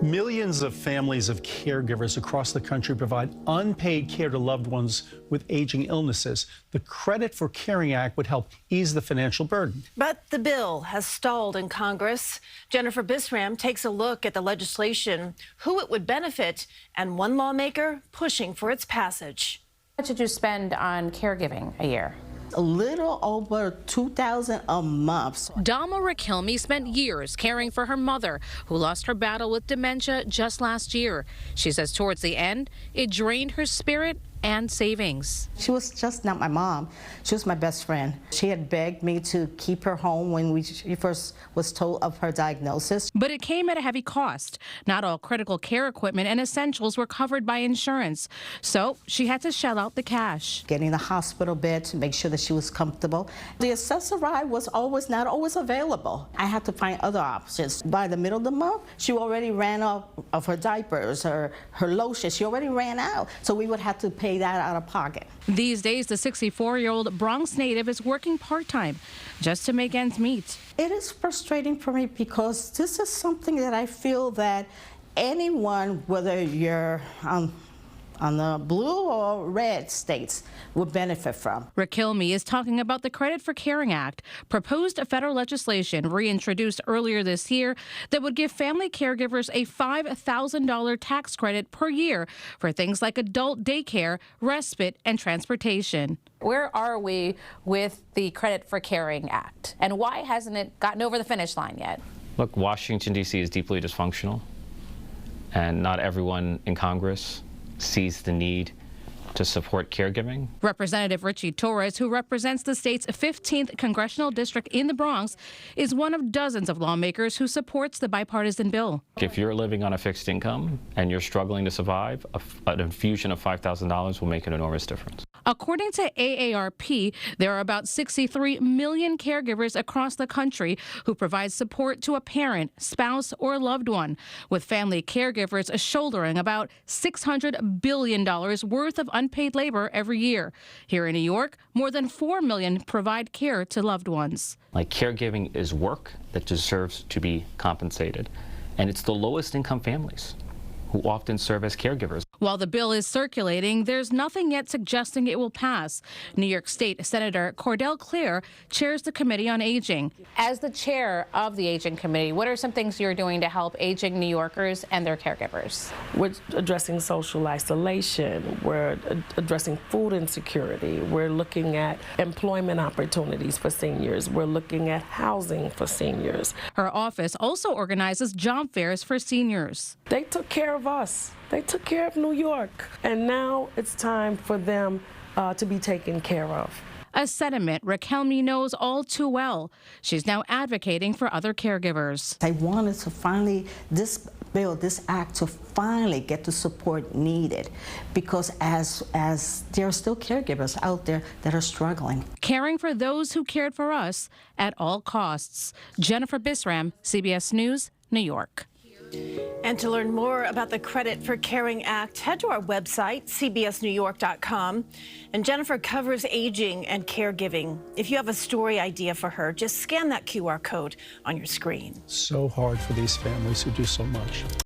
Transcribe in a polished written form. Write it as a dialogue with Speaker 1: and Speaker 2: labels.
Speaker 1: Millions of families of caregivers across the country provide unpaid care to loved ones with aging illnesses. The Credit for Caring Act would help ease the financial burden.
Speaker 2: But the bill has stalled in Congress. Jennifer Bisram takes a look at the legislation, who it would benefit, and one lawmaker pushing for its passage.
Speaker 3: How much did you spend on caregiving a year?
Speaker 4: A little over $2,000 a month.
Speaker 3: Dalma Riquelme spent years caring for her mother, who lost her battle with dementia just last year. She says towards the end, it drained her spirit and savings.
Speaker 4: She was just not my mom. She was my best friend. She had begged me to keep her home when she first was told of her diagnosis.
Speaker 3: But it came at a heavy cost. Not all critical care equipment and essentials were covered by insurance. So she had to shell out the cash.
Speaker 4: Getting the hospital bed to make sure that she was comfortable. The accessory was not always available. I had to find other options. By the middle of the month, she already ran out of her diapers, her lotion. She already ran out. So we would have to pay that out of pocket.
Speaker 3: These days, the 64-year-old Bronx native is working part-time just to make ends meet.
Speaker 4: It is frustrating for me because this is something that I feel that anyone, whether you're on the blue or red states, would benefit from.
Speaker 3: Riquelme is talking about the Credit for Caring Act, proposed federal legislation reintroduced earlier this year that would give family caregivers a $5,000 tax credit per year for things like adult daycare, respite, and transportation. Where are we with the Credit for Caring Act, and why hasn't it gotten over the finish line yet?
Speaker 5: Look, Washington, D.C. is deeply dysfunctional, and not everyone in Congress sees the need to support caregiving.
Speaker 3: Representative Richie Torres, who represents the state's 15th congressional district in the Bronx, is one of dozens of lawmakers who supports the bipartisan bill.
Speaker 5: If you're living on a fixed income and you're struggling to survive, an infusion of $5,000 will make an enormous difference.
Speaker 3: According to AARP, there are about 63 million caregivers across the country who provide support to a parent, spouse, or loved one, with family caregivers shouldering about $600 billion worth of unpaid labor every year. Here in New York, more than 4 million provide care to loved ones.
Speaker 5: Like, caregiving is work that deserves to be compensated, and it's the lowest income families who often serve as caregivers.
Speaker 3: While the bill is circulating, there's nothing yet suggesting it will pass. New York State Senator Cordell Clare chairs the Committee on Aging. As the chair of the Aging Committee, what are some things you're doing to help aging New Yorkers and their caregivers?
Speaker 6: We're addressing social isolation. We're addressing food insecurity. We're looking at employment opportunities for seniors. We're looking at housing for seniors.
Speaker 3: Her office also organizes job fairs for seniors.
Speaker 6: They took care of us. They took care of New York. And now it's time for them to be taken care of.
Speaker 3: A sentiment Riquelme knows all too well. She's now advocating for other caregivers.
Speaker 4: I wanted to finally, this act to finally get the support needed, because as there are still caregivers out there that are struggling.
Speaker 3: Caring for those who cared for us at all costs. Jennifer Bisram, CBS News, New York.
Speaker 2: And to learn more about the Credit for Caring Act, head to our website, cbsnewyork.com. And Jennifer covers aging and caregiving. If you have a story idea for her, just scan that QR code on your screen.
Speaker 1: So hard for these families who do so much.